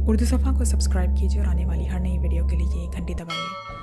उर्दू सफ़ा को सब्सक्राइब कीजिए और आने वाली हर नई वीडियो के लिए घंटी दबाइए।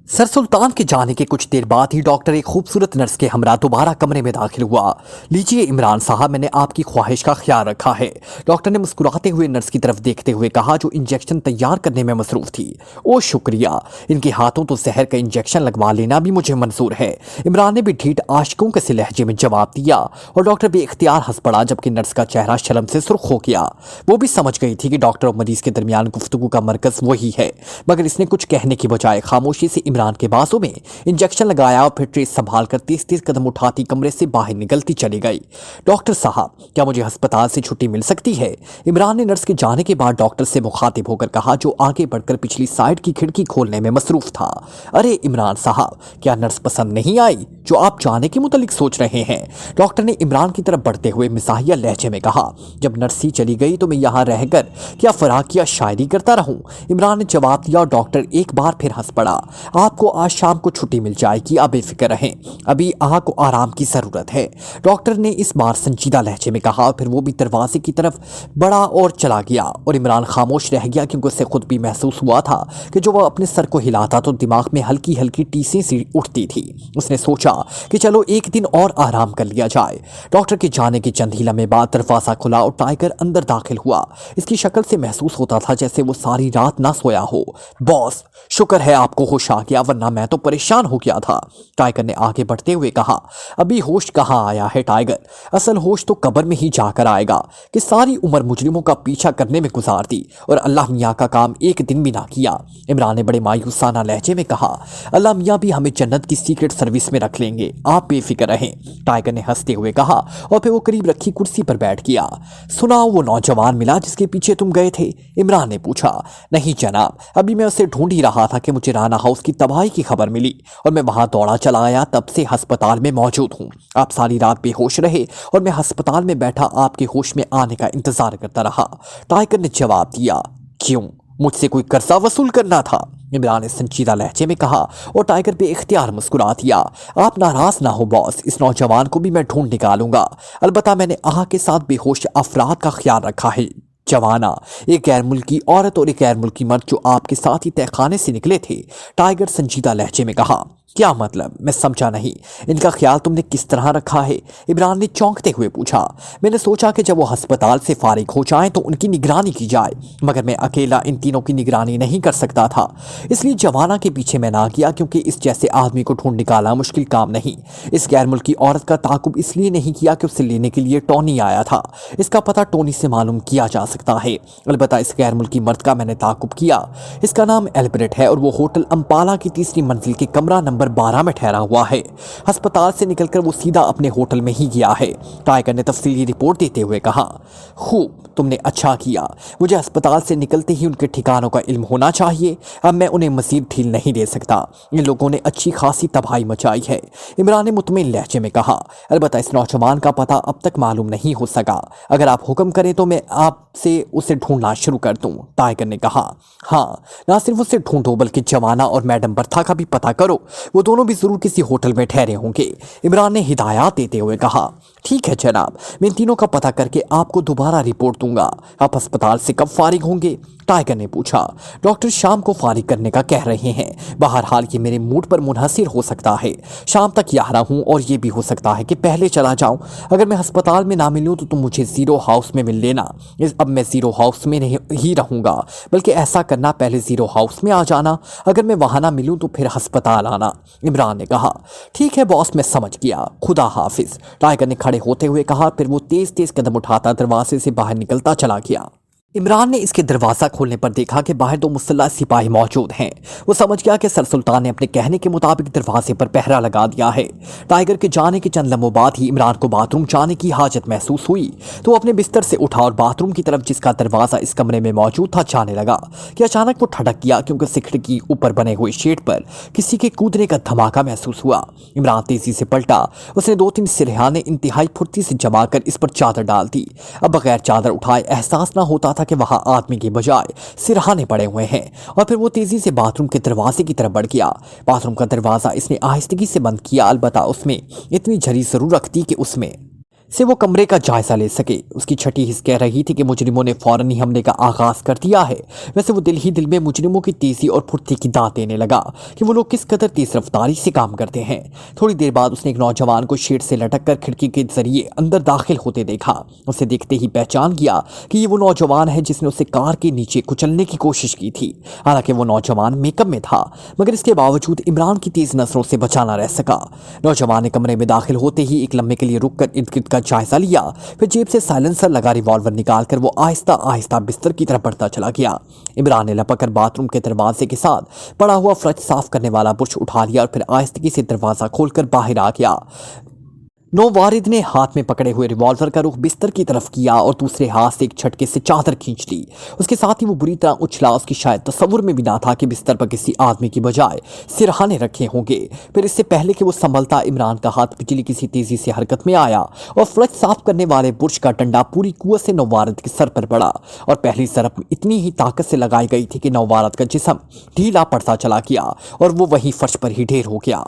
सर सुल्तान के जाने के कुछ देर बाद ही डॉक्टर एक खूबसूरत नर्स के हमरा दोबारा कमरे में दाखिल हुआ। लीजिए इमरान साहब, मैंने आपकी ख्वाहिश का ख्याल रखा है। डॉक्टर ने मुस्कुराते हुए नर्स की तरफ देखते हुए कहा, जो इंजेक्शन तैयार करने में मसरूफ थी। ओ शुक्रिया, इनके हाथों तो जहर का इंजेक्शन लगवा लेना भी मुझे मंजूर है। इमरान ने भी ढीठ आशिकों के से लहजे में जवाब दिया और डॉक्टर बेख्तियार हंस पड़ा, जबकि नर्स का चेहरा शर्म से सुर्ख हो गया। वो भी समझ गई थी कि डॉक्टर और मरीज के दरमियान गुफ्तगू का मरकज वही है, मगर इसने कुछ कहने की बजाय खामोशी से इमरान के बाजू में इंजेक्शन लगाया और फिर ट्रेस संभाल कर तेज तेज कदम उठाती कमरे से बाहर निकलती चली गई। डॉक्टर साहब, क्या मुझे अस्पताल से छुट्टी मिल सकती है? इमरान ने नर्स के जाने के बाद डॉक्टर से मुखातिब होकर कहा, जो आगे बढ़कर पिछली साइड की खिड़की खोलने में मसरूफ था। अरे इमरान साहब, क्या नर्स पसंद नहीं आई जो आप जाने के मुतालिक सोच रहे हैं? डॉक्टर ने इमरान की तरफ बढ़ते हुए मिजाहिया लहजे में कहा, जब नर्स ही चली गई तो मैं यहाँ रहकर क्या फराकिया शायरी करता रहूं? इमरान ने जवाब दिया और डॉक्टर एक बार फिर हंस पड़ा। आपको आज शाम को छुट्टी मिल जाएगी, आप बेफिक्र रहें, अभी आह को आराम की जरूरत है। डॉक्टर ने इस बार संजीदा लहजे में कहा, फिर वो भी दरवाजे की तरफ बढ़ा और चला गया और इमरान खामोश रह गया, क्योंकि उसे खुद भी महसूस हुआ था कि जो वह अपने सर को हिलाता तो दिमाग में हल्की हल्की टीसें सी उठती थी। उसने सोचा कि चलो एक दिन और आराम कर लिया जाए। डॉक्टर के जाने के चंद ही लम्हे बाद दरवाजा खुला और टाइगर अंदर दाखिल हुआ। इसकी शक्ल से महसूस होता था जैसे वो सारी रात ना सोया हो। बॉस, शुक्र है आपको होश आ गया, वरना मैं तो परेशान हो गया था। टाइगर ने आगे बढ़ते हुए कहा, अभी होश कहाँ आया है टाइगर, असल होश तो कब्र में ही जाकर आएगा कि सारी उम्र मुजरिमों का पीछा करने में गुजार दी और अल्लाह मियाँ का काम एक दिन भी ना किया। इमरान ने बड़े मायूसाना लहजे में कहा, अल्लाह मियाँ भी हमें जन्नत की सीक्रेट सर्विस में रख लेंगे, आप बेफिक्र रहें। टाइगर ने हंसते हुए कहा और फिर वो करीब रखी कुर्सी पर बैठ गया। सुनाओ, वो नौजवान मिला जिसके पीछे तुम गए थे? इमरान ने पूछा। नहीं जनाब, अभी मैं उसे ढूंढ ही रहा था कि मुझे राना हाउस की तबाही की खबर मिली और मैं वहां दौड़ा चला आया, तब से अस्पताल में मौजूद हूं। आप सारी रात बेहोश रहे और मैं अस्पताल में बैठा आपके होश में आने का इंतजार करता रहा। टाइगर ने जवाब दिया, क्यों, मुझसे कोई कर्जा वसूल करना था? इमरान ने संजीदा लहजे में कहा और टाइगर पे इख्तियार मुस्कुरा दिया। आप नाराज ना हो बॉस, इस नौजवान को भी मैं ढूंढ निकालूंगा। अलबत्ता मैंने आह के साथ बेहोश अफराद का ख्याल रखा है। जवाना, एक गैर मुल्की औरत और एक गैर मुल्की मर्द जो आपके साथ ही तहखाने से निकले थे। टाइगर संजीदा लहजे में कहा, क्या मतलब? मैं समझा नहीं, इनका ख्याल तुमने किस तरह रखा है? इमरान ने चौंकते हुए पूछा। मैंने सोचा कि जब वो अस्पताल से फारिग हो जाएं तो उनकी निगरानी की जाए, मगर मैं अकेला इन तीनों की निगरानी नहीं कर सकता था, इसलिए जवाना के पीछे मैं ना गया, क्योंकि इस जैसे आदमी को ढूंढ निकालना मुश्किल काम नहीं। इस गैर मुल्की औरत का ताकुब इसलिए नहीं किया कि उसे लेने के लिए टोनी आया था, इसका पता टोनी से मालूम किया जा सकता है। अलबत्ता इस गैर मुल्की मर्द का मैंने ताकुब किया, इसका नाम एल्बरेट है और वो होटल अंपाला की तीसरी मंजिल के कमरा नंबर 12 में ठहरा हुआ है। अस्पताल से निकलकर वो सीधा अपने होटल में ही गया है। टाइगर ने तफसीली रिपोर्ट देते हुए कहा, खूब, तुमने अच्छा किया, मुझे अस्पताल से निकलते ही उनके ठिकानों का इल्म होना चाहिए। अब मैं उन्हें मजीद ढील नहीं दे सकता, इन लोगों ने अच्छी खासी तबाही मचाई है। इमरान ने मुतमिन लहजे में कहा, अलबत्ता इस नौजवान का पता अब तक मालूम नहीं हो सका, अगर आप हुक्म करें तो मैं आपसे उसे ढूंढना शुरू कर दूं। टाइगर ने कहा, हाँ, ना सिर्फ उसे ढूंढो बल्कि जवाना और मैडम बर्था का भी पता करो, वो दोनों भी जरूर किसी होटल में ठहरे होंगे। इमरान ने हिदायत देते हुए कहा, ठीक है जनाब, मैं इन तीनों का पता करके आपको दोबारा रिपोर्ट दूंगा। आप अस्पताल से कब फारिग होंगे? टाइगर ने पूछा। डॉक्टर शाम को फारिग करने का कह रहे हैं। बहरहाल ये मेरे मूड पर मुनहसिर हो सकता है, शाम तक यहाँ हूँ और ये भी हो सकता है कि पहले चला जाऊँ। अगर मैं अस्पताल में ना मिलूँ तो तुम मुझे जीरो हाउस में मिल लेना। अब मैं जीरो हाउस में नहीं ही रहूँगा, बल्कि ऐसा करना, पहले जीरो हाउस में आ जाना, अगर मैं वहाँ ना मिलूँ तो फिर अस्पताल आना। इमरान ने कहा, ठीक है बॉस, मैं समझ गया, खुदा हाफिज। टाइगर ने खड़े होते हुए कहा, फिर वो तेज तेज कदम उठाता दरवाजे से बाहर निकलता चला गया। इमरान ने इसके दरवाज़ा खोलने पर देखा कि बाहर दो मुसल्लह सिपाही मौजूद हैं। वो समझ गया कि सर सुल्तान ने अपने कहने के मुताबिक दरवाजे पर पहरा लगा दिया है। टाइगर के जाने के चंद लम्हों बाद ही इमरान को बाथरूम जाने की हाजत महसूस हुई, तो वो अपने बिस्तर से उठा और बाथरूम की तरफ, जिसका दरवाज़ा इस कमरे में मौजूद था, जाने लगा कि अचानक वो ठड़क गया, क्योंकि उसे खिड़की ऊपर बने हुए शेड पर किसी के कूदने का धमाका महसूस हुआ। इमरान तेजी से पलटा, उसने 2-3 सिरहाने इंतहाई फुर्ती से जमा कर इस पर चादर डाल दी। अब बगैर चादर उठाए एहसास ना होता था कि वहां आदमी के बजाय सिरहाने पड़े हुए हैं। और फिर वो तेजी से बाथरूम के दरवाजे की तरफ बढ़ गया। बाथरूम का दरवाजा इसने आहिस्तगी से बंद किया, अलबत्ता उसमें इतनी झरी जरूर रखती कि उसमें से वो कमरे का जायजा ले सके। उसकी छठी हिस्स कह रही थी कि मुजरिमों ने फौरन ही हमले का आगाज कर दिया है। वैसे वो दिल ही दिल में मुजरिमों की तेजी और फुर्ती की दाद देने लगा कि वो लोग किस कदर तेज रफ्तारी से काम करते हैं। थोड़ी देर बाद उसने एक नौजवान को शेड से लटक कर खिड़की के जरिए अंदर दाखिल होते देखा। उसे देखते ही पहचान गया कि ये वो नौजवान है जिसने उसे कार के नीचे कुचलने की कोशिश की थी। हालांकि वो नौजवान मेकअप में था, मगर इसके बावजूद इमरान की तेज नजरों से बचा न रह सका। नौजवान ने कमरे में दाखिल होते ही एक लम्हे के लिए रुककर इर्द गिर्द का जायजा लिया, फिर जेब से साइलेंसर लगा रिवॉल्वर निकालकर वो आहिस्ता आहिस्ता बिस्तर की तरफ बढ़ता चला गया। इमरान ने लपककर बाथरूम के दरवाजे के साथ पड़ा हुआ फ्रिज साफ करने वाला बुर्श उठा लिया और फिर आहिस्तगी से दरवाजा खोलकर बाहर आ गया। नौवारिद ने हाथ में पकड़े हुए रिवॉल्वर का रुख बिस्तर की तरफ किया और दूसरे हाथ से एक झटके से चादर खींच ली। उसके साथ ही वो बुरी तरह उछला। उसकी शायद तसव्वुर में भी ना था कि बिस्तर पर किसी आदमी की बजाय सिरहाने रखे होंगे। फिर इससे पहले कि वो संभलता, इमरान का हाथ बिजली किसी तेजी से हरकत में आया और फ्रिज साफ करने वाले बुर्श का डंडा पूरी कुव्वत से नौवारिद के सर पर पड़ा और पहली ज़रब में इतनी ही ताकत से लगाई गई थी कि नौवारिद का जिस्म ढीला पड़ता चला गया और वो वहीं फर्श पर ही ढेर हो गया।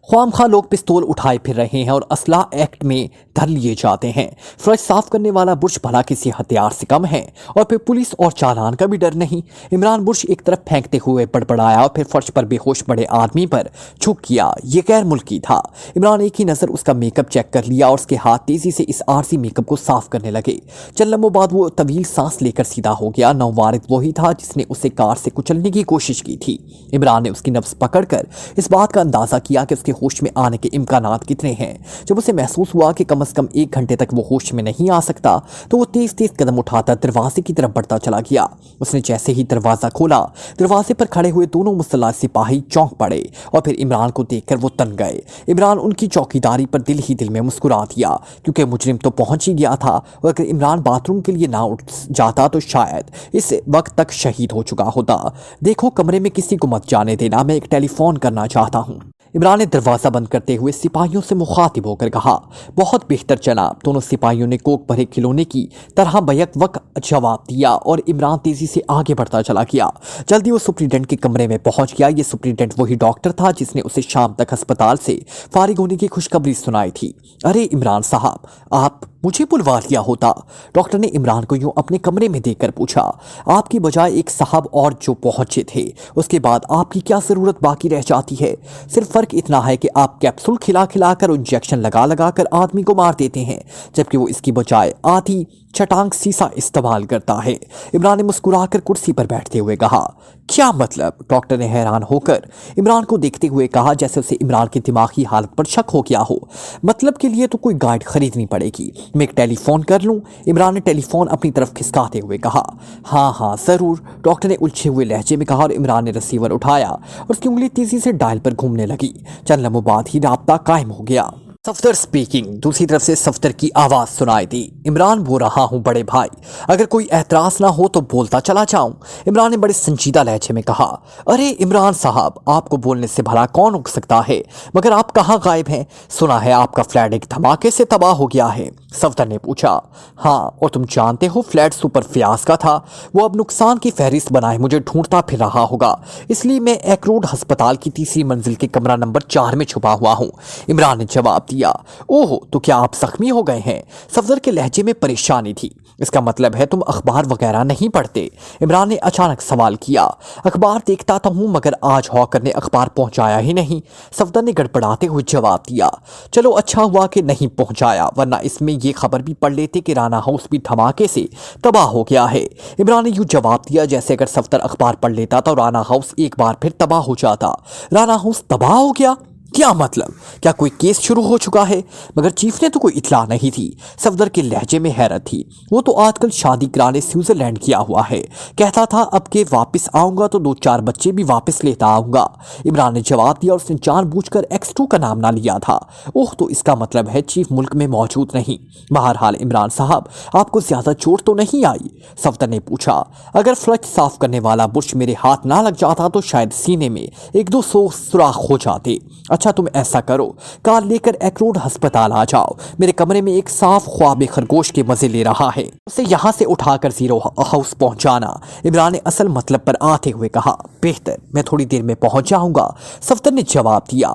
ख्वामखा लोग पिस्तौल उठाए फिर रहे हैं और असला एक्ट में धर लिए जाते हैं। फ्रिज साफ करने वाला बुर्श भला किसी हथियार से कम है और फिर पुलिस और चालान का भी डर नहीं। इमरान बुर्श एक तरफ फेंकते हुए बड़बड़ाया और फिर फर्श पर बेहोश पड़े आदमी पर झुक किया। ये गैर मुल्की था। इमरान एक ही नज़र उसका मेकअप चेक कर लिया और उसके हाथ तेजी से इस आरसी मेकअप को साफ करने लगे। चंद लम्हों बाद वो तवील सांस लेकर सीधा हो गया। नौवारिद वही था जिसने उसे कार से कुचलने की कोशिश की थी। इमरान ने उसकी नब्ज पकड़कर इस बात का अंदाजा किया कि उसके होश में आने के इम्कानात कितने हैं। जब उसे महसूस हुआ कि कम से कम 1 घंटे तक वो होश में नहीं आ सकता, तो वो तेज तेज कदम उठाता दरवाजे की तरफ बढ़ता चला गया। उसने जैसे ही दरवाजा खोला, दरवाजे पर खड़े हुए दोनों मुसल्लह सिपाही चौंक पड़े और फिर इमरान को देखकर वो तन गए। इमरान उनकी चौकीदारी पर दिल ही दिल में मुस्कुरा दिया, क्योंकि मुजरिम तो पहुंच ही गया था और अगर इमरान बाथरूम के लिए ना उठ जाता तो शायद इस वक्त तक शहीद हो चुका होता। देखो, कमरे में किसी को मत जाने देना, मैं एक टेलीफोन करना चाहता हूँ। इमरान ने दरवाज़ा बंद करते हुए सिपाहियों से मुखातिब होकर कहा। बहुत बेहतर जनाब। दोनों सिपाहियों ने कोक भरे खिलौने की तरह बैक वक्त जवाब दिया और इमरान तेजी से आगे बढ़ता चला गया। जल्दी वो सुप्रीडेंट के कमरे में पहुंच गया। ये सुप्रीडेंट वही डॉक्टर था जिसने उसे शाम तक अस्पताल से फारिग होने की खुशखबरी सुनाई थी। अरे इमरान साहब, आप मुझे बुलवा लिया होता। डॉक्टर ने इमरान को यूं अपने कमरे में देखकर पूछा। आपकी बजाय एक साहब और जो पहुंचे थे, उसके बाद आपकी क्या ज़रूरत बाकी रह जाती है? सिर्फ फ़र्क इतना है कि आप कैप्सूल खिला खिला कर, इंजेक्शन लगा लगा कर आदमी को मार देते हैं, जबकि वो इसकी बजाय आधी चटांग सीसा इस्तेमाल करता है। इमरान ने मुस्कुराकर कुर्सी पर बैठते हुए कहा। क्या मतलब? डॉक्टर ने हैरान होकर इमरान को देखते हुए कहा, जैसे उसे इमरान की दिमागी हालत पर शक हो गया हो। मतलब के लिए तो कोई गाइड खरीदनी पड़ेगी। मैं एक टेलीफोन कर लूं? इमरान ने टेलीफोन अपनी तरफ खिसकाते हुए कहा। हाँ हाँ ज़रूर, डॉक्टर ने उलझे हुए लहजे में कहा और इमरान ने रिसीवर उठाया और उसकी उंगली तेजी से डायल पर घूमने लगी। चंद लम्हों बाद ही राब्ता कायम हो गया। सफदर स्पीकिंग। दूसरी तरफ से सफदर की आवाज़ सुनाई दी। इमरान बोल रहा हूँ बड़े भाई, अगर कोई एतराज़ ना हो तो बोलता चला जाऊँ। इमरान ने बड़े संजीदा लहजे में कहा। अरे इमरान साहब, आपको बोलने से भला कौन रोक सकता है, मगर आप कहाँ गायब हैं? सुना है आपका फ्लैट एक धमाके से तबाह हो गया है। सफदर ने पूछा। हाँ, और तुम जानते हो फ्लैट सुपर फयाज का था। वो अब नुकसान की फहरिस्त बनाए मुझे ढूंढता फिर रहा होगा, इसलिए मैं एक रोड अस्पताल की तीसरी मंजिल के कमरा नंबर 4 में छुपा हुआ हूँ। इमरान ने जवाब दिया। ओह, तो क्या आप जख्मी हो गए हैं? सफदर के लहजे में परेशानी थी। इसका मतलब है तुम अखबार वगैरह नहीं पढ़ते? इमरान ने अचानक सवाल किया। अखबार देखता तो हूँ, मगर आज हॉकर ने अखबार पहुंचाया ही नहीं। सफदर ने गड़बड़ाते हुए जवाब दिया। चलो अच्छा हुआ कि नहीं पहुंचाया, वरना इसमें ये खबर भी पढ़ लेते कि राना हाउस भी धमाके से तबाह हो गया है। इमरान ने यूं जवाब दिया जैसे अगर सफदर अखबार पढ़ लेता तो राना हाउस एक बार फिर तबाह हो जाता। राना हाउस तबाह हो गया? क्या मतलब? क्या कोई केस शुरू हो चुका है? मगर चीफ ने तो कोई इतला नहीं थी। सफदर के लहजे में हैरत थी। वो तो आजकल शादी कराने स्विट्जरलैंड किया हुआ है। कहता था अब के वापस आऊंगा तो 2-4 बच्चे भी वापस लेता आऊंगा। इमरान ने जवाब दिया और उसने जानबूझकर X2 का नाम ना लिया था। ओह, तो इसका मतलब है चीफ मुल्क में मौजूद नहीं। बहरहाल इमरान साहब, आपको ज्यादा चोट तो नहीं आई? सफदर ने पूछा। अगर फ्लश साफ करने वाला बुर्श मेरे हाथ ना लग जाता तो शायद सीने में 1-2 सुराख हो जाते। अच्छा, तुम ऐसा करो, कार लेकर एक्रोड अस्पताल आ जाओ। मेरे कमरे में एक साफ ख्वाब खरगोश के मजे ले रहा है, उसे यहाँ से उठाकर जीरो हाउस पहुंचाना। इमरान ने असल मतलब पर आते हुए कहा। बेहतर, मैं थोड़ी देर में पहुंच जाऊंगा, सफदर ने जवाब दिया।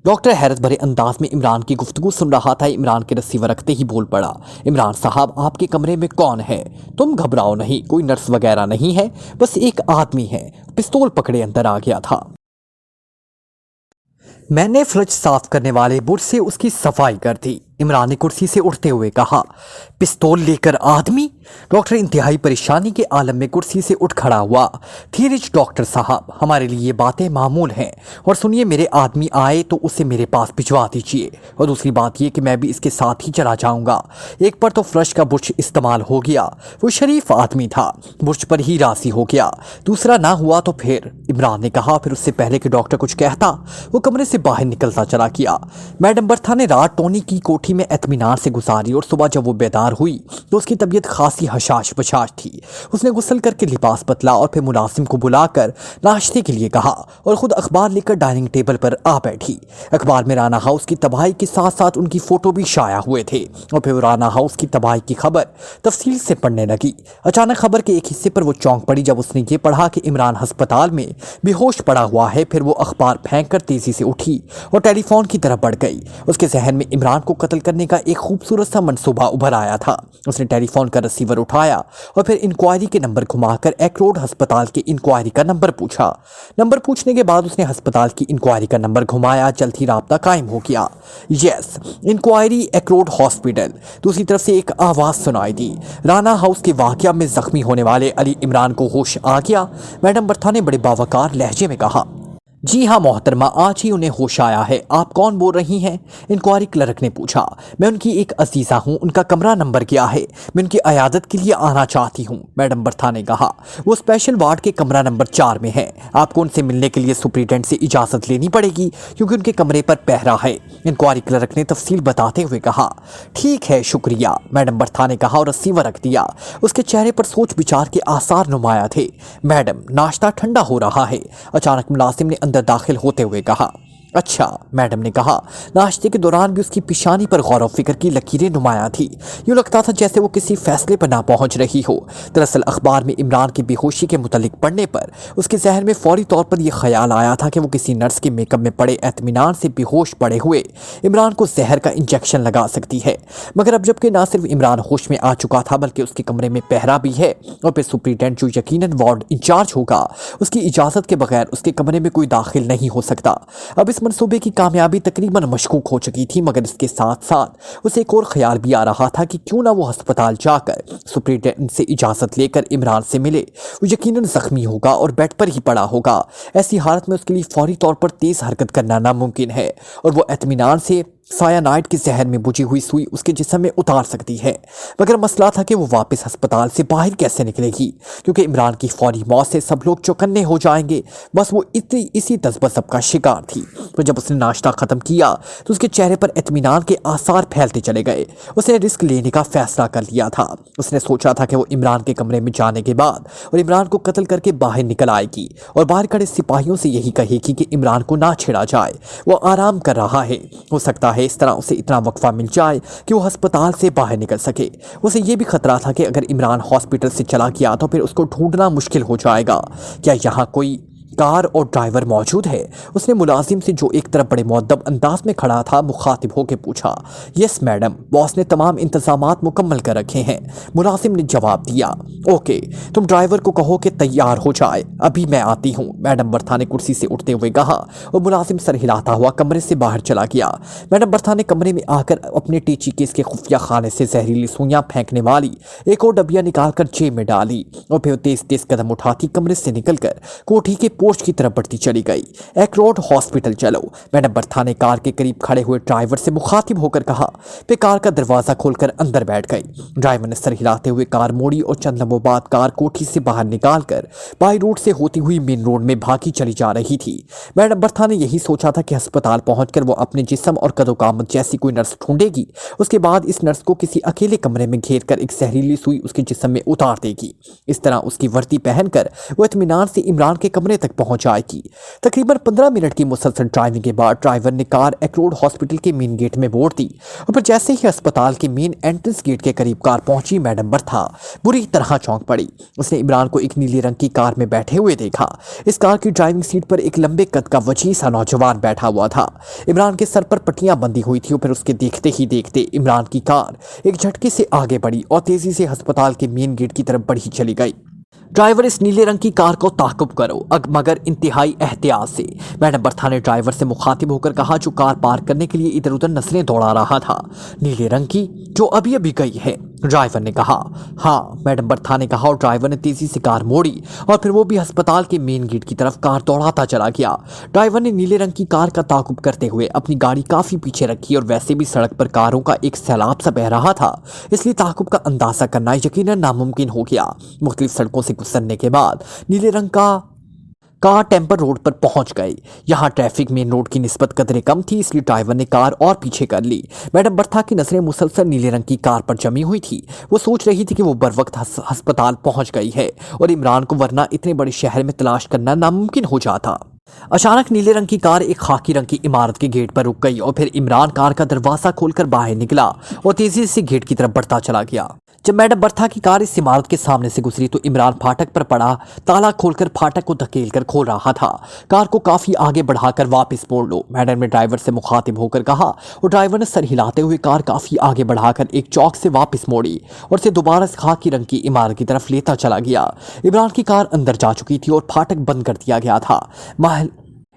डॉक्टर हैरत भरे अंदाज में इमरान की गुफ्तगू सुन रहा था। इमरान के रिसीवर रखते ही बोल पड़ा, इमरान साहब आपके कमरे में कौन है? तुम घबराओ नहीं, कोई नर्स वगैरह नहीं है, बस एक आदमी है। पिस्तौल पकड़े अंदर आ गया था। मैंने फ्रिज साफ करने वाले बुर्श से उसकी सफाई कर दी। इमरान ने कुर्सी से उठते हुए कहा, पिस्तौल लेकर आदमी? डॉक्टर इंतहाई परेशानी के आलम में कुर्सी से उठ खड़ा हुआ। धीरज डॉक्टर साहब, हमारे लिए ये बातें मामूल हैं। और सुनिए, मेरे आदमी आए तो उसे मेरे पास भिजवा दीजिए। और दूसरी बात ये कि मैं भी इसके साथ ही चला जाऊंगा। एक पर तो फ्लश का बुर्श इस्तेमाल हो गया, वो शरीफ आदमी था, बुर्श पर ही राजी हो गया। दूसरा ना हुआ तो फिर? इमरान ने कहा। फिर उससे पहले कि डॉक्टर कुछ कहता, वो कमरे से बाहर निकलता चला गया। मैडम बर्था ने रात टोनी की कोठी में इत्मीनान से गुजारी और सुबह जब वो बेदार हुई तो उसकी तबीयत खासी हशाश बशाश थी। उसने गुस्ल करके लिबास बदला और फिर मुलाजिम को बुलाकर नाश्ते के लिए कहा और खुद अखबार लेकर डाइनिंग टेबल पर आ बैठी। अखबार में राना हाउस की तबाही के साथ साथ उनकी फोटो भी शाया हुए थे और फिर राना हाउस की तबाही की खबर तफसील से पढ़ने लगी। अचानक खबर के एक हिस्से पर वो चौंक पड़ी जब उसने ये पढ़ा कि इमरान अस्पताल में बेहोश पड़ा हुआ है। फिर वो अखबार फेंक कर तेजी से उठी और टेलीफोन की तरफ बढ़ गई। उसके जहन में इमरान को कत्ल करने का एक खूबसूरत सा मंसूबा उभर आया था। उसने टेलीफोन का रिसीवर उठाया और फिर इंक्वायरी के नंबर घुमाकर एक रोड अस्पताल के इंक्वायरी का नंबर पूछा। नंबर पूछने के बाद उसने अस्पताल की इंक्वायरी का नंबर घुमाया। जल्द ही राब्ता कायम हो गया। यस, इंक्वायरी एक रोड हॉस्पिटल। दूसरी तरफ से एक आवाज़ सुनाई दी, राना हाउस के वाकया में जख्मी होने वाले अली इमरान को होश आ गया। मैडम बर्था ने बड़े बावकार लहजे में कहा, जी हाँ मोहतरमा, आज ही उन्हें होश आया है। आप कौन बोल रही हैं? इंक्वायरी क्लर्क ने पूछा। मैं उनकी एक अजीज़ा हूँ, उनका कमरा नंबर क्या है? मैं उनकी अयादत के लिए आना चाहती हूँ, मैडम बर्था ने कहा। वो स्पेशल वार्ड के कमरा नंबर 4 में है। आपको उनसे मिलने के लिए सुप्रिटेंडेंट से इजाज़त लेनी पड़ेगी क्योंकि उनके कमरे पर पहरा है। इंक्वायरी क्लर्क ने तफसील बताते हुए कहा। ठीक है, शुक्रिया, मैडम बर्था ने कहा और रिसीवर रख दिया। उसके चेहरे पर सोच विचार के आसार नुमाया थे। मैडम, नाश्ता ठंडा हो रहा है, अचानक मुलाजिम ने अंदर दाखिल होते हुए कहा। अच्छा, मैडम ने कहा। नाश्ते के दौरान भी उसकी पेशानी पर गौर फिक्र की लकीरें नुमाया थी। यूँ लगता था जैसे वो किसी फैसले पर ना पहुंच रही हो। दरअसल अखबार में इमरान की बेहोशी के मुतल्लिक पढ़ने पर उसके जहन में फौरी तौर पर यह ख्याल आया था कि वो किसी नर्स के मेकअप में पड़े इत्मीनान से बेहोश पड़े हुए इमरान को जहर का इंजेक्शन लगा सकती है। मगर अब जबकि ना सिर्फ इमरान होश में आ चुका था बल्कि उसके कमरे में पहरा भी है और फिर सुप्रिटेंडेंट जो यकीनन वार्ड इंचार्ज होगा, उसकी इजाज़त के बगैर उसके कमरे में कोई दाखिल नहीं हो सकता। अब इस मंसूबे की कामयाबी तकरीबन मशकूक हो चुकी थी, मगर इसके साथ साथ उसे एक और ख्याल भी आ रहा था कि क्यों ना वो अस्पताल जाकर सुप्रिटेंडेंट से इजाज़त लेकर इमरान से मिले। वो यकीनन ज़ख्मी होगा और बेड पर ही पड़ा होगा। ऐसी हालत में उसके लिए फौरी तौर पर तेज़ हरकत करना नामुमकिन है और वो इत्मीनान से सायानाइड के जहर में बुझी हुई सुई उसके जिस्म में उतार सकती है। मगर मसला था कि वो वापस अस्पताल से बाहर कैसे निकलेगी क्योंकि इमरान की फौरी मौत से सब लोग चौकन्ने हो जाएंगे। बस वो इसी तसब्बुस का शिकार थी। तो जब उसने नाश्ता ख़त्म किया तो उसके चेहरे पर इत्मीनान के आसार फैलते चले गए। उसने रिस्क लेने का फैसला कर लिया था। उसने सोचा था कि वो इमरान के कमरे में जाने के बाद और इमरान को कत्ल करके बाहर निकल आएगी और बाहर खड़े सिपाहियों से यही कहेगी कि इमरान को ना छेड़ा जाए, वो आराम कर रहा है। हो सकता है इस तरह उसे इतना वक्फा मिल जाए कि वो अस्पताल से बाहर निकल सके। उसे ये भी खतरा था कि अगर इमरान हॉस्पिटल से चला गया तो फिर उसको ढूंढना मुश्किल हो जाएगा। क्या यहाँ कोई कार और ड्राइवर मौजूद है? उसने मुलाजिम से जो एक तरफ बड़े मुअद्दब अंदाज में खड़ा था मुखातिब होकर पूछा। यस मैडम, बॉस ने तमाम इंतजामात मुकम्मल कर रखे हैं, मुलाजिम ने जवाब दिया। ओके, तुम ड्राइवर को कहो कि तैयार हो जाए, अभी मैं आती हूँ, मैडम बर्था ने कुर्सी से उठते हुए कहा और मुलाजिम सर हिलाता हुआ कमरे से बाहर चला गया। मैडम बर्था ने कमरे में आकर अपने टीची केस के खुफिया खाने से जहरीली सुइयां फेंकने वाली एक और डबिया निकाल कर जेब में डाली और फिर तेज तेज कदम उठाती कमरे से निकलकर कोठी के पोर्च की तरफ बढ़ती चली गई। एक रोड हॉस्पिटल चलो, मैडम बर्था ने कार के करीब खड़े हुए ड्राइवर से मुखातिब होकर कहा। फिर कार का दरवाजा खोलकर अंदर बैठ गई। ड्राइवर ने सर हिलाते हुए कार मोड़ी और चंद लम्हों बाद कार कोठी से बाहर निकालकर बाई रोड से होती हुई मेन रोड में भागी चली जा रही थी। मैडम बर्था ने यही सोचा था कि अस्पताल पहुंचकर वो अपने जिस्म और कदोकामत जैसी कोई नर्स ढूंढेगी। उसके बाद इस नर्स को किसी अकेले कमरे में घेर कर एक जहरीली सुई उसके जिस्म में उतार देगी। इस तरह उसकी वर्दी पहनकर वो इत्मीनान से इमरान के कमरे तक तक पहुंच जाएगी। तकरीबन 15 मिनट की मुसलसल ड्राइविंग के बाद ड्राइवर ने कार एक्रोड हॉस्पिटल के मेन गेट में मोड़ दी और फिर जैसे ही अस्पताल के मेन एंट्रेंस गेट के करीब कार पहुंची, मैडम बर्था बुरी तरह चौंक पड़ी। उसने इमरान को एक नीले रंग की कार में बैठे हुए देखा। इस कार की ड्राइविंग सीट पर एक लंबे कद का वजीह सा नौजवान बैठा हुआ था। इमरान के सर पर पट्टियां बंधी हुई थी और फिर उसके देखते ही देखते इमरान की कार एक झटके से आगे बढ़ी और तेजी से अस्पताल के मेन गेट की तरफ बढ़ी चली गई। ड्राइवर इस नीले रंग की कार को ताक़ुब करो, मगर इंतहाई एहतियात से, मैडम बर्था ने ड्राइवर से मुखातिब होकर कहा, जो कार पार करने के लिए इधर उधर नजरें दौड़ा रहा था। नीले रंग की जो अभी अभी गई है, ड्राइवर ने कहा। हाँ, मैडम बर्था ने कहा और ड्राइवर ने तेजी से कार मोड़ी और फिर वो भी अस्पताल के मेन गेट की तरफ कार दौड़ाता चला गया। ड्राइवर ने नीले रंग की कार का ताक़ुब करते हुए अपनी गाड़ी काफी पीछे रखी और वैसे भी सड़क पर कारों का एक सैलाब सा बह रहा था, इसलिए ताक़ुब का अंदाजा करना यकीनन नामुमकिन हो गया। मुख्तलिफ सड़कों से गुजरने के बाद नीले रंग का कार टेम्पर रोड पर पहुंच गई। यहाँ ट्रैफिक मेन रोड की निस्बत कदरे कम थी, इसलिए ड्राइवर ने कार और पीछे कर ली। मैडम बर्था की नजरें मुसलसल नीले रंग की कार पर जमी हुई थी। वो सोच रही थी कि वो बर वक्त अस्पताल पहुंच गई है और इमरान को वरना इतने बड़े शहर में तलाश करना नामुमकिन हो जाता। अचानक नीले रंग की कार एक खाकी रंग की इमारत के गेट पर रुक गई और फिर इमरान कार का दरवाजा खोलकर बाहर निकला और तेजी से गेट की तरफ बढ़ता चला गया। जब मैडम बर्था की कार इस इमारत के सामने से गुजरी तो इमरान फाटक पर पड़ा ताला खोलकर फाटक को धकेलकर खोल रहा था। कार को काफी आगे बढ़ाकर वापस मोड़ लो, मैडम ने ड्राइवर से मुखातिब होकर कहा और ड्राइवर ने सर हिलाते हुए कार काफी आगे बढ़ाकर एक चौक से वापस मोड़ी और से दोबारा खाकी रंग की इमारत की तरफ लेता चला गया। इमरान की कार अंदर जा चुकी थी और फाटक बंद कर दिया गया था।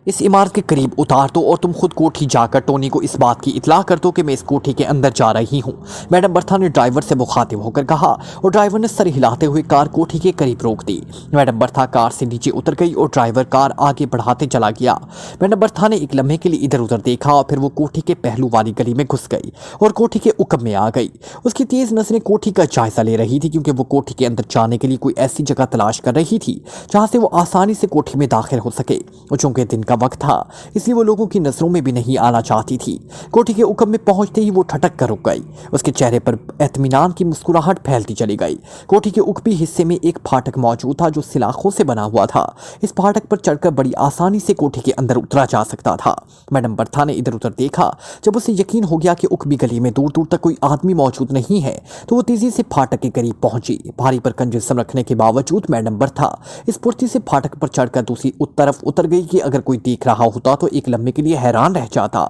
इस इमारत के करीब उतार दो और तुम खुद कोठी जाकर टोनी को इस बात की इतला कर दो कि मैं इस कोठी के अंदर जा रही हूँ, मैडम बर्था ने ड्राइवर से मुखातिब होकर कहा और ड्राइवर ने सर हिलाते हुए कार कोठी के करीब रोक दी। मैडम बर्था कार से नीचे उतर गई और ड्राइवर कार आगे बढ़ाते चला गया। मैडम बर्था ने एक लम्हे के लिए इधर उधर देखा और फिर वो कोठी के पहलू वाली गली में घुस गई और कोठी के उकब में आ गई। उसकी तेज नजरें कोठी का जायजा ले रही थी, क्योंकि वो कोठी के अंदर जाने के लिए कोई ऐसी जगह तलाश कर रही थी जहां से वो आसानी से कोठी में दाखिल हो सके। और चूंकि दिन का वक्त था, इसलिए वो लोगों की नजरों में भी नहीं आना चाहती थी। कोठी के उकब में पहुंचते ही वो ठटक कर रुक गई। उसके चेहरे पर इत्मीनान की मुस्कुराहट फैलती चली गई। कोठी के उकबी हिस्से में एक फाटक मौजूद था जो सिलाखों से बना हुआ था। इस फाटक पर चढ़कर बड़ी आसानी से कोठी के अंदर उतरा जा सकता था। मैडम बर्था ने इधर उधर देखा। जब उसे यकीन हो गया कि उकबी गली में दूर दूर तक कोई आदमी मौजूद नहीं है, तो वो तेजी से फाटक के करीब पहुंची। भारी पर कंजस्म रखने के बावजूद मैडम बर्था इस फुर्ती से फाटक पर चढ़कर दूसरी तरफ उतर गई कि अगर कोई देख रहा होता तो एक लम्हे के लिए हैरान रह जाता।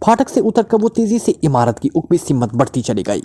फाटक से उतरकर वो तेजी से इमारत की उकबी सिमत बढ़ती चली गई।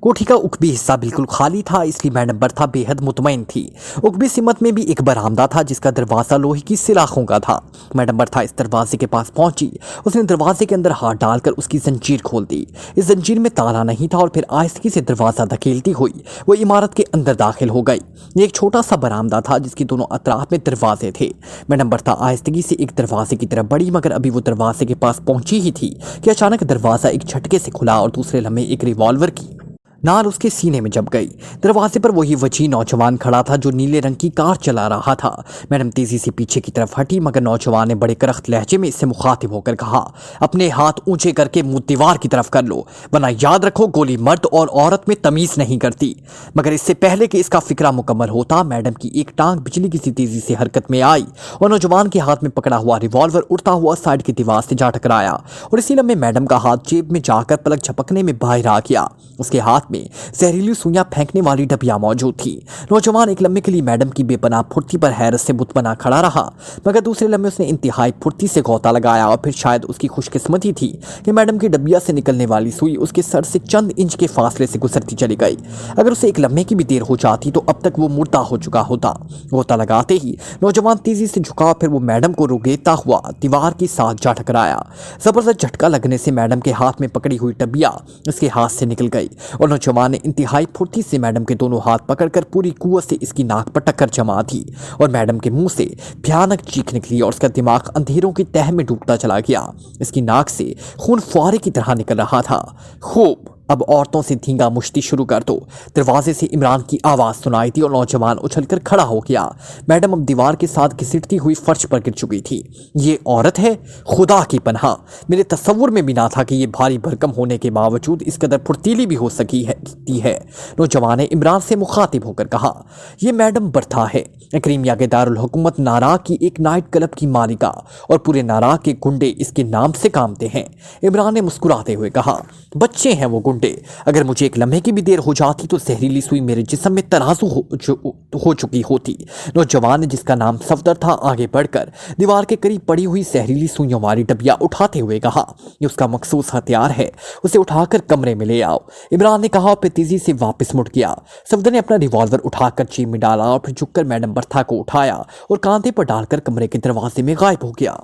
कोठी का उकबी हिस्सा बिल्कुल खाली था, इसलिए मैडम बर्था बेहद मुतमईन थी। उकबी सिमत में भी एक बरामदा था जिसका दरवाजा लोहे की सिलाखों का था। मैडम बर्था इस दरवाजे के पास पहुंची। उसने दरवाजे के अंदर हाथ डालकर उसकी जंजीर खोल दी। इस जंजीर में ताला नहीं था और फिर आहिस्ती से दरवाजा धकेलती हुई वो इमारत के अंदर दाखिल हो गई। ये एक छोटा सा बरामदा था जिसके दोनों अतराफ में दरवाजे थे। मैडम बर्था आहिस्तगी से एक दरवाजे की तरफ बढ़ी, मगर अभी वो दरवाजे के पास पहुंची ही थी कि अचानक दरवाजा एक झटके से खुला और दूसरे लम्हे एक रिवॉल्वर की नाल उसके सीने में जब गई। दरवाजे पर वही वजीह नौजवान खड़ा था जो नीले रंग की कार चला रहा था। मैडम तेजी से पीछे की तरफ हटी, मगर नौजवान ने बड़े करख्त लहजे में इससे मुखातिब होकर कहा, अपने हाथ ऊंचे करके मुंह दीवार की तरफ कर लो, वरना याद रखो गोली मर्द और औरत में तमीज नहीं करती। मगर इससे पहले कि इसका फिक्रा मुकम्मल होता, मैडम की एक टांग बिजली की सी तेजी से हरकत में आई और नौजवान के हाथ में पकड़ा हुआ रिवॉल्वर उड़ता हुआ साइड की दीवार से जा टकराया और इसी लम्हे मैडम का हाथ जेब में जाकर पलक झपकने में बाहर आ गया। उसके हाथ में जहरीली सुइयां फेंकने वाली डबिया मौजूद थी। नौजवान एक लम्हे के लिए मैडम की बेपनाह फुर्ती पर हैरत से बुत बना खड़ा रहा, मगर दूसरे लम्हे उसने इंतहाई फुर्ती से गौता लगाया और फिर शायद उसकी खुशकिस्मती थी कि मैडम की डबिया से निकलने वाली सुई उसके सर से चंद इंच के फासले से गुजरती चली गई। अगर उसे एक लम्हे की भी देर हो जाती तो अब तक वो मुर्दा हो चुका होता। गौता लगाते ही नौजवान तेजी से झुका, फिर वो मैडम को रुगेता हुआ दीवार के साथ जा टकराया। जबरदस्त झटका लगने से मैडम के हाथ में पकड़ी हुई डबिया उसके हाथ से निकल गई और नौजवान ने इंतहाई फुर्ती से मैडम के दोनों हाथ पकड़कर पूरी कुव्वत से इसकी नाक पर टक्कर जमा दी और मैडम के मुंह से भयानक चीख निकली और उसका दिमाग अंधेरों की तह में डूबता चला गया। इसकी नाक से खून फुआरे की तरह निकल रहा था। खूब अब औरतों से धींगा मुश्ती शुरू कर दो। दरवाजे से इमरान की आवाज़ सुनाई दी और नौजवान उछलकर खड़ा हो गया। मैडम अब दीवार के साथ घिसटती हुई फर्श पर गिर चुकी थी। ये औरत है? खुदा की पनाह, मेरे तस्वुर में भी ना था कि ये भारी भरकम होने के बावजूद इस कदर फुर्तीली भी हो सकती है। नौजवान ने इमरान से मुखातिब होकर कहा, ये मैडम बर्था है, क्रीमिया के दारुल हुकूमत नाराग की एक नाइट क्लब की मालिका, और पूरे नाराग के गुंडे इसके नाम से कामते हैं। इमरान ने मुस्कुराते हुए कहा, बच्चे हैं वो गुंडे। अगर मुझे एक लम्हे की भी देर हो जाती तो जहरीली सुई मेरे जिस्म में तराजू हो चुकी होती। नौजवान ने, जिसका नाम सफदर था, आगे बढ़कर दीवार के करीब पड़ी हुई जहरीली सुइयों वाली डबिया उठाते हुए कहा, ये उसका मखसूस हथियार है, उसे उठाकर कमरे में ले आओ। इमरान ने कहा और फिर तेजी से वापस मुड़ गया। सफदर ने अपना रिवॉल्वर उठाकर जेब में डाला और फिर झुककर मैडम बर्था को उठाया और कांधे पर डालकर कमरे के दरवाजे में गायब हो गया।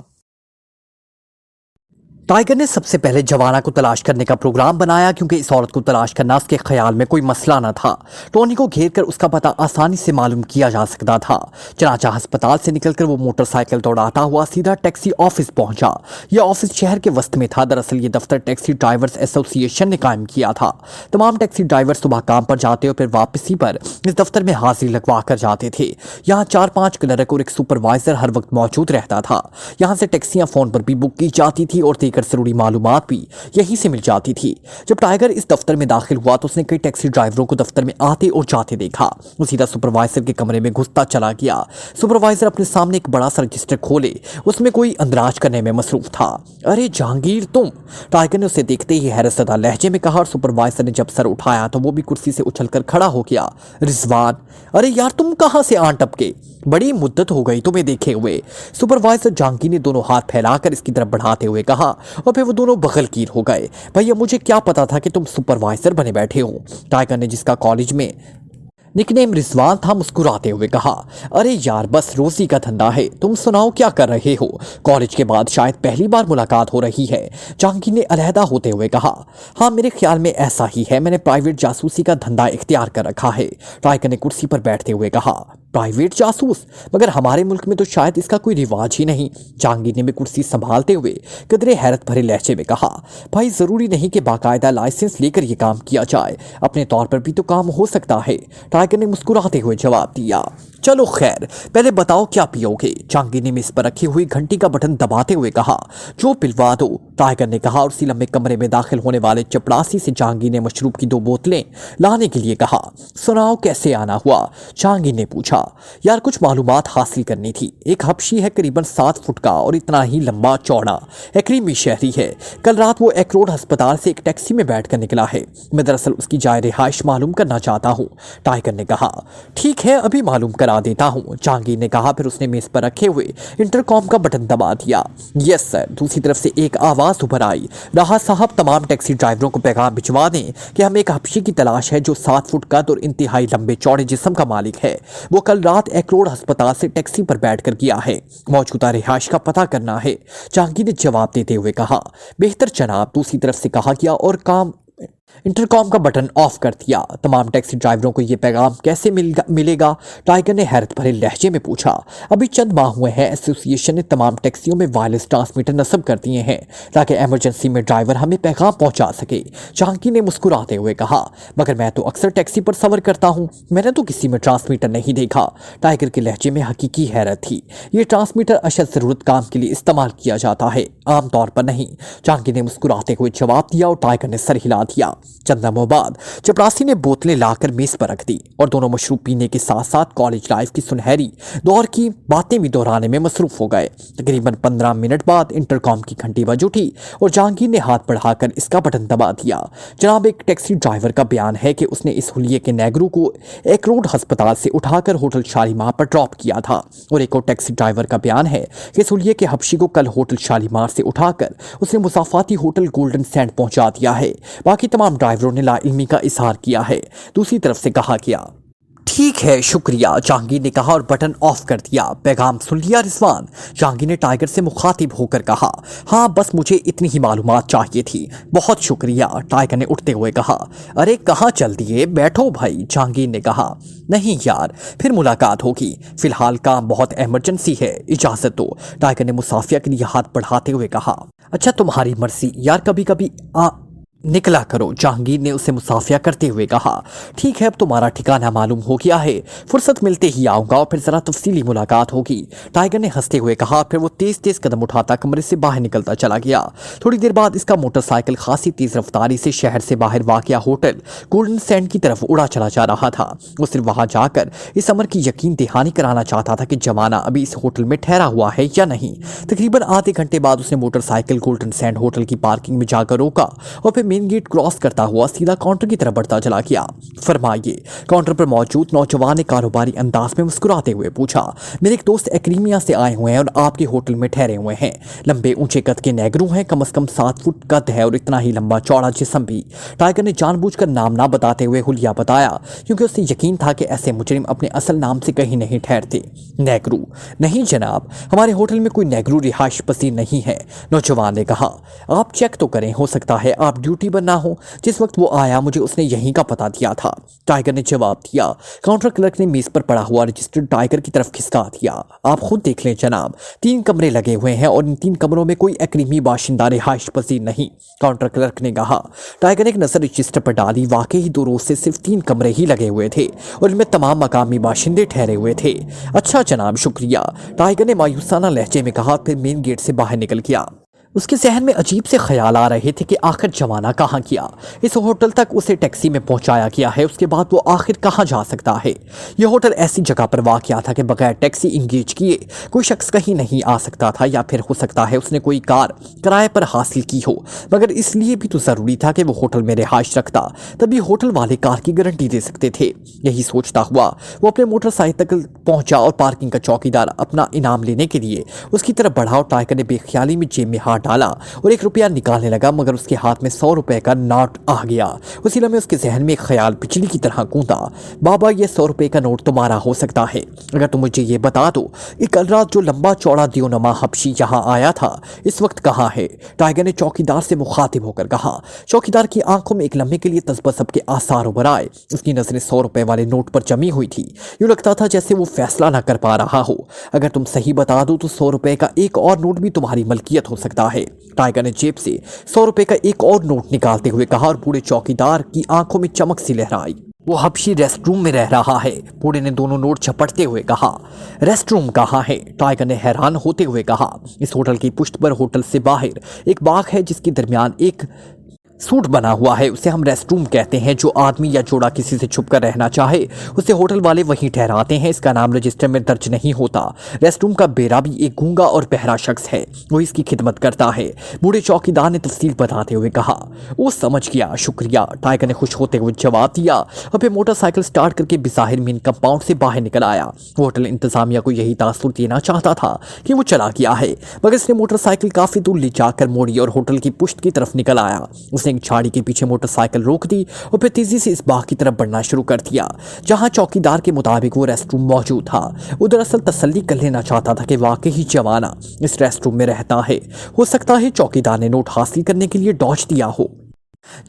टाइगर ने सबसे पहले जवाना को तलाश करने का प्रोग्राम बनाया, क्योंकि इस औरत को तलाश करना उसके ख्याल में कोई मसला न था। टोनी को घेर कर उसका पता आसानी से मालूम किया जा सकता था। चनाचा अस्पताल से निकलकर वो मोटरसाइकिल दौड़ाता हुआ सीधा टैक्सी ऑफिस पहुंचा। यह ऑफिस शहर के वस्त में था। दरअसल ये दफ्तर टैक्सी ड्राइवर्स एसोसिएशन ने कायम किया था। तमाम टैक्सी ड्राइवर सुबह काम पर जाते और फिर वापसी पर इस दफ्तर में हाजिरी लगवा कर जाते थे। यहाँ 4-5 क्लर्क और एक सुपरवाइजर हर वक्त मौजूद रहता था। यहाँ से टैक्सियां फोन पर भी बुक की जाती थी और देकर जरूरी मालूमात भी यहीं से मिल जाती थी। जब टाइगर इस दफ्तर में दाखिल हुआ तो उसने कई टैक्सी ड्राइवरों को दफ्तर में आते और जाते देखा। वो सीधा सुपरवाइजर के कमरे में घुसता चला गया। सुपरवाइजर अपने सामने एक बड़ा सा रजिस्टर खोले, उसमें कोई अंदराज करने में मसरूफ था। अरे जहांगीर तुम, टाइगर ने उसे देखते ही हैरतज़दा लहजे में कहा और सुपरवाइजर ने जब सर उठाया तो वो भी कुर्सी से उछलकर खड़ा हो गया। रिजवान, अरे यार तुम कहाँ से आन टपके, बड़ी मुद्दत हो गई तुम्हें देखे हुए। सुपरवाइजर जहांगीर ने दोनों हाथ फैलाकर इसकी तरफ बढ़ाते हुए कहा और फिर वो दोनों बगलगीर हो गए। भैया मुझे क्या पता था कि तुम सुपरवाइजर बने बैठे हो। टाइगर ने, जिसका कॉलेज में निकनेम रिजवान था, मुस्कुराते हुए कहा, अरे यार बस रोजी का धंधा है। तुम सुनाओ क्या कर रहे हो? कॉलेज के बाद शायद पहली बार मुलाकात हो रही है। जहांगीर ने अलहदा होते हुए कहा, हाँ मेरे ख्याल में ऐसा ही है, मैंने प्राइवेट जासूसी का धंधा इख्तियार कर रखा है। टाइगर ने कुर्सी पर बैठते हुए कहा, प्राइवेट जासूस? मगर हमारे मुल्क में तो शायद इसका कोई रिवाज ही नहीं। जहांगीर ने भी कुर्सी संभालते हुए कदरे हैरत भरे लहजे में कहा, भाई जरूरी नहीं कि बाकायदा लाइसेंस लेकर ये काम किया जाए, अपने तौर पर भी तो काम हो सकता है। टाइगर ने मुस्कुराते हुए जवाब दिया, चलो खैर पहले बताओ क्या पियोगे? जहांगीर ने मेज पर रखी हुई घंटी का बटन दबाते हुए कहा, जो पिलवा दो। टाइगर ने कहा और उसी लंबे कमरे में दाखिल होने वाले चपरासी से जहांगीर ने मशरूब की 2 बोतलें लाने के लिए कहा। सुनाओ कैसे आना हुआ? जहांगीर ने पूछा। यार कुछ मालूमात हासिल करनी थी। एक हबशी है करीबन 7 फुट का और इतना ही लंबा चौड़ा, एक्रीमी शहरी है। कल रात वो एक रोड अस्पताल से एक टैक्सी में बैठकर निकला है। मैं दरअसल उसकी जाए रिहाइश मालूम करना चाहता हूँ। टाइगर ने कहा, ठीक है अभी मालूम करा देता हूँ। जहांगीर ने कहा, फिर उसने मेज पर रखे हुए इंटरकॉम का बटन दबा दिया। Yes sir. दूसरी तरफ से एक आवाज उभर आई, राहत साहब तमाम टैक्सी ड्राइवरों को पैगाम भिजवा दें कि हमें एक हबशी की तलाश है जो 7 फुट कद और इंतहाई लंबे चौड़े जिस्म का मालिक है। वो कल रात एक रोड अस्पताल से टैक्सी पर बैठकर गया है। मौजूदा रिहाइश का पता करना है। जहांगीर ने जवाब देते हुए कहा, बेहतर जनाब। दूसरी तरफ से कहा गया और काम इंटरकॉम का बटन ऑफ कर दिया। तमाम टैक्सी ड्राइवरों को यह पैगाम कैसे मिलेगा? टाइगर ने हैरत भरे लहजे में पूछा। अभी चंद माह हुए हैं एसोसिएशन ने तमाम टैक्सियों में वायरलेस ट्रांसमीटर नस्ब कर दिए हैं ताकि इमरजेंसी में ड्राइवर हमें पैगाम पहुंचा सके। जहांगीर ने मुस्कुराते हुए कहा, मगर मैं तो अक्सर टैक्सी पर सफर करता हूं, मैंने तो किसी में ट्रांसमीटर नहीं देखा। टाइगर के लहजे में हकीकी हैरत थी। ये ट्रांसमीटर अशद जरूरत काम के लिए इस्तेमाल किया जाता है, आमतौर पर नहीं। जहांगीर ने मुस्कुराते हुए जवाब दिया और टाइगर ने सर हिला दिया। चंद लम्हों बाद चपरासी ने बोतलें लाकर मेज पर रख दी और दोनों मशरूब पीने के साथ साथ कॉलेज लाइफ की सुनहरी दौर की बातें भी दोहराने में मसरूफ हो गए। तकरीबन 15 मिनट बाद इंटरकॉम की घंटी बज उठी और जहांगीर ने हाथ बढ़ाकर इसका बटन दबा दिया। जनाब, एक टैक्सी ड्राइवर का बयान है कि उसने इस हुलिये के नेगरू को एक रोड अस्पताल से उठाकर होटल शालीमार पर ड्रॉप किया था। और एक और टैक्सी ड्राइवर का बयान है कि इस हुलिये के हबशी को कल होटल शालीमार से उठाकर उसने मुसाफाती होटल गोल्डन सैंड पहुंचा दिया है। बाकी तमाम ड्राइवरों ने लाइल्मी का इजहार किया है। दूसरी तरफ से कहा गया, ठीक है शुक्रिया। जहांगीर ने कहा और बटन ऑफ कर दिया। पैगाम सुन लिया रिजवान? जहांगीर ने टाइगर से मुखातिब होकर कहा, हाँ बस मुझे इतनी ही मालूमात चाहिए थी। बहुत शुक्रिया। टाइगर ने उठते हुए कहा, अरे कहाँ चल दिए, बैठो भाई। जहांगीर ने कहा, नहीं यार फिर मुलाकात होगी, फिलहाल काम बहुत इमरजेंसी है, इजाजत दो। टाइगर ने मुसाफिया के लिए हाथ बढ़ाते हुए कहा, अच्छा तुम्हारी मर्जी यार, कभी कभी निकला करो। जहांगीर ने उसे मुसाफिया करते हुए कहा। ठीक है, अब तुम्हारा ठिकाना मालूम हो गया है, फुर्सत मिलते ही आऊंगा और फिर जरा तफसीली मुलाकात होगी, टाइगर ने हंसते हुए कहा। फिर वो तेज तेज कदम उठाता कमरे से बाहर निकलता चला गया। थोड़ी देर बाद इसका मोटरसाइकिल खासी तेज रफ्तारी से शहर से बाहर वाक़या होटल गोल्डन सैंड की तरफ उड़ा चला जा रहा था। वो सिर्फ वहां जाकर इस अमर की यकीन दहानी कराना चाहता था कि जवाना अभी इस होटल में ठहरा हुआ है या नहीं। तकरीबन आधे घंटे बाद उसने मोटरसाइकिल गोल्डन सैंड होटल की पार्किंग में जाकर रोका और फिर मेन गेट क्रॉस करता हुआ सीधा काउंटर की तरफ बढ़ता चला गया। फरमाइए। काउंटर पर मौजूद नौजवान ने कारोबारी अंदाज में मुस्कुराते हुए पूछा। मेरे एक दोस्त एक्रीमिया से आए हुए हैं और आपके होटल में ठहरे हुए हैं। लंबे ऊंचे कद के नेगरू हैं, कम से कम 7 फुट कद है और इतना ही लंबा चौड़ा जिस्म भी। टाइगर ने जानबूझकर नाम ना बताते हुए हुलिया बताया, क्योंकि उसे यकीन था कि ऐसे मुजरिम अपने असल नाम से कहीं नहीं ठहरते। नेगरू? नहीं जनाब, हमारे होटल में कोई नेगरू रिहाइश पसीर नहीं है, नौजवान ने कहा। आप चेक तो करें, हो सकता है आप ड्यूटी पर ना हो। जिस वक्त वो आया मुझे उसने यहीं का पता दिया था, टाइगर ने जवाब दिया। काउंटर क्लर्क ने मेज पर पड़ा हुआ रजिस्टर टाइगर की तरफ खिसका दिया। आप खुद देख लें जनाब, 3 कमरे लगे हुए हैं और इन 3 कमरों में कोई एक्रीमी बाशिंदा रिहाइश पसीर नहीं, काउंटर क्लर्क ने कहा। टाइगर ने एक नजर रजिस्टर पर डाली। वाकई ही 2 रोज से सिर्फ 3 कमरे ही लगे हुए थे और इनमें तमाम मकामी बाशिंदे ठहरे हुए थे। अच्छा जनाब, शुक्रिया, टाइगर ने मायूसाना लहजे में कहा। फिर मेन गेट से बाहर निकल गया। उसके जहन में अजीब से ख्याल आ रहे थे कि आखिर जवाना कहाँ गया। इस होटल तक उसे टैक्सी में पहुंचाया गया है, उसके बाद वो आखिर कहाँ जा सकता है। यह होटल ऐसी जगह पर वाक़या था कि बगैर टैक्सी इंगेज किए कोई शख्स कहीं नहीं आ सकता था, या फिर हो सकता है उसने कोई कार किराए पर हासिल की हो। मगर इसलिए भी तो ज़रूरी था कि वो होटल में रिहाइश रखता, तभी होटल वाले कार की गारंटी दे सकते थे। यही सोचता हुआ वो अपने मोटरसाइकिल तक पहुंचा और पार्किंग का चौकीदार अपना इनाम लेने के लिए उसकी तरफ बढ़ा और टाइगर ने बेख्याली में जेब में हाथ डाला और 1 रुपया निकालने लगा, मगर उसके हाथ में 100 रुपए का नोट आ गया। उसी लम्हे उसके जहन में एक ख्याल बिजली की तरह गूंजा। बाबा, ये 100 रुपए का नोट तुम्हारा हो सकता है अगर तुम मुझे ये बता दो कि कल रात जो लंबा चौड़ा दियोनमा हबशी यहाँ आया था इस वक्त कहाँ है, टाइगर ने चौकीदार से मुखातिब होकर कहा। चौकीदार की आंखों में एक लम्हे के लिए तसबसब के आसार उभर आए। उसकी नजरें 100 रुपए वाले नोट पर जमी हुई थी। यूं लगता था जैसे वो फैसला ना कर पा रहा हो। अगर तुम सही बता दो तो 100 रुपए का एक और नोट भी तुम्हारी मलकियत हो सकता है, टाइगर ने जेब से 100 रुपए का एक और नोट निकालते हुए कहा और बूढ़े चौकीदार की आंखों में चमक सी लहराई। वो हबशी रेस्ट रूम में रह रहा है, बूढ़े ने दोनों नोट झपटते हुए कहा। रेस्ट रूम कहाँ है, टाइगर ने हैरान होते हुए कहा। इस होटल की पुश्त पर होटल से बाहर एक बाग है जिसके दरमियान एक सूट बना हुआ है, उसे हम रेस्ट रूम कहते हैं। जो आदमी या जोड़ा किसी से छुप कर रहना चाहे उसे होटल वाले वहीं ठहराते हैं। इसका नाम रजिस्टर में दर्ज नहीं होता। रेस्ट रूम का बेरा भी एक गूंगा और बहरा शख्स है, वो इसकी खिदमत करता है, बूढ़े चौकीदार ने तफसील बताते हुए कहा। वो समझ गया, शुक्रिया, टाइगर ने खुश होते हुए जवाब दिया और फिर मोटरसाइकिल स्टार्ट करके बिज़ाहिर मेन कंपाउंड से बाहर निकल आया। होटल इंतजामिया को यही तासुर देना चाहता था कि वो चला गया है, मगर इसने मोटरसाइकिल काफी दूर ले जाकर मोड़ी और होटल की पुश्त की तरफ निकल आया। उसने एक झाड़ी के पीछे मोटरसाइकिल रोक दी और फिर तेजी से इस बाग की तरफ बढ़ना शुरू कर दिया जहां चौकीदार के मुताबिक वो रेस्ट रूम मौजूद था। वो दरअसल तसल्ली कर लेना चाहता था कि वाकई ही जवाना इस रेस्ट रूम में रहता है। हो सकता है चौकीदार ने नोट हासिल करने के लिए डॉज दिया हो।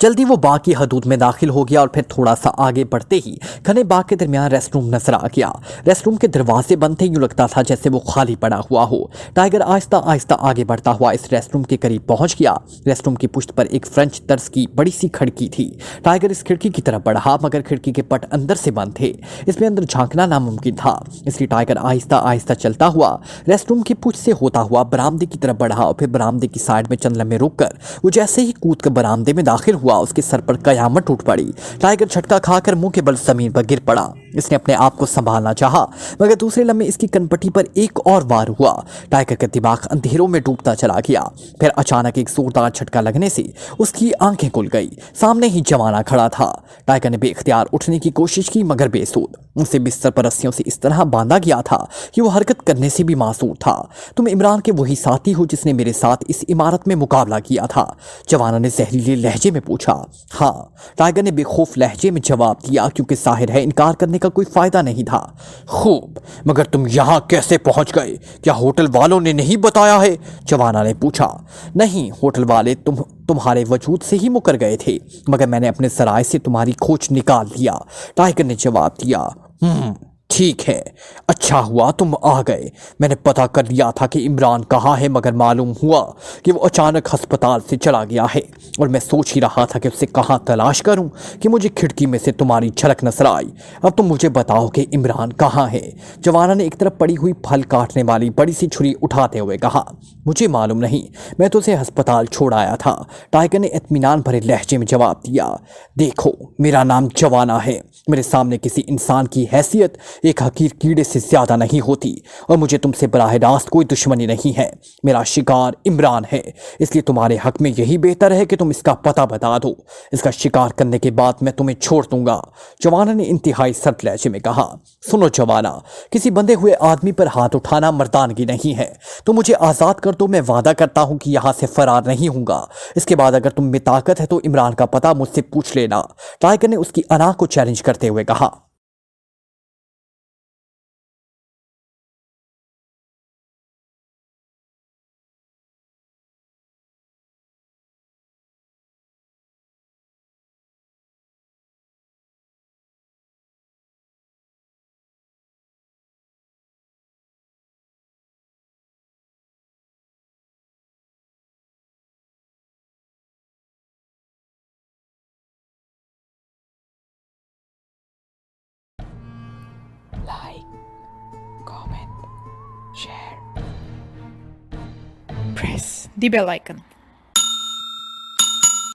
जल्दी वो बाग की हदूद में दाखिल हो गया और फिर थोड़ा सा आगे बढ़ते ही घने बाग के दरमियान रेस्ट रूम नजर आ गया। रेस्ट रूम के दरवाजे बंद थे, यूं लगता था जैसे वो खाली पड़ा हुआ हो। टाइगर आहिस्ता आहिस्ता आगे बढ़ता हुआ इस रेस्ट रूम के करीब पहुंच गया। रेस्ट रूम की पुश्त पर एक फ्रेंच तर्ज की बड़ी सी खिड़की थी। टाइगर इस खिड़की की तरफ बढ़ा, मगर खिड़की के पट अंदर से बंद थे, इसमें अंदर झांकना नामुमकिन था। इसलिए टाइगर आहिस्ता आहिस्ता चलता हुआ रेस्ट रूम की पुश्त से होता हुआ बरामदे की तरफ बढ़ा और फिर बरामदे की साइड में चंद लम्हे रुक कर वो जैसे ही कूद कर बरामदे में दाखिल हुआ उसके सर पर कयामत टूट पड़ी। टाइगर झटका खाकर मुंह के बल जमीन पर गिर पड़ा। इसने अपने आप को संभालना चाहा, मगर दूसरे लम्हे इसकी कनपट्टी पर एक और वार हुआ। टाइगर का दिमाग अंधेरों में डूबता चला गया। फिर अचानक एक जोरदार झटका लगने से उसकी आंखें खुल गई। सामने ही जवाना खड़ा था। टाइगर ने बेख्तियार उठने की कोशिश की, मगर बेसूद। उसे बिस्तर पर रस्सियों से इस तरह बांधा गया था कि वो हरकत करने से भी मासूर था। तुम इमरान के वही साथी हो जिसने मेरे साथ इस इमारत में मुकाबला किया था, जवाना ने जहरीले लहजे में पूछा। हाँ, टाइगर ने बेखौफ लहजे में जवाब दिया, क्योंकि जाहिर है इनकार करने का कोई फायदा नहीं था। खूब, मगर तुम यहाँ कैसे पहुंच गए? क्या होटल वालों ने नहीं बताया है? जवाना ने पूछा। नहीं, होटल वाले तुम्हारे वजूद से ही मुकर गए थे, मगर मैंने अपने सराय से तुम्हारी खोज निकाल लिया, टाइगर ने जवाब दिया। ठीक है, अच्छा हुआ तुम आ गए। मैंने पता कर लिया था कि इमरान कहाँ है, मगर मालूम हुआ कि वो अचानक अस्पताल से चला गया है। और मैं सोच ही रहा था कि उसे कहाँ तलाश करूं कि मुझे खिड़की में से तुम्हारी झलक नजर आई। अब तुम मुझे बताओ कि इमरान कहाँ है। जवाना ने एक तरफ पड़ी हुई फल काटने वाली बड़ी सी छुरी उठाते हुए कहा। मुझे मालूम नहीं, मैं तो उसे अस्पताल छोड़ आया था, टाइगर ने इत्मीनान भरे लहजे में जवाब दिया। देखो, मेरा नाम जवाना है। मेरे सामने किसी इंसान की हैसियत एक हकीर कीड़े से ज्यादा नहीं होती, और मुझे तुमसे बराह रास्त कोई दुश्मनी नहीं है। मेरा शिकार इमरान है, इसलिए तुम्हारे हक में यही बेहतर है कि तुम इसका पता बता दो। इसका शिकार करने के बाद मैं तुम्हें छोड़ दूंगा। जवाना ने इंतहाई सख्त लहजे में कहा। सुनो जवाना, किसी बंधे हुए आदमी पर हाथ उठाना मर्दानगी नहीं है। तो मुझे आज़ाद कर दो, मैं वादा करता हूं कि यहाँ से फरार नहीं होऊंगा। इसके बाद अगर तुम में ताकत है तो इमरान का पता मुझसे पूछ लेना। टाइगर ने उसकी अना को चैलेंज करते हुए कहा। Like, comment, share, press the bell icon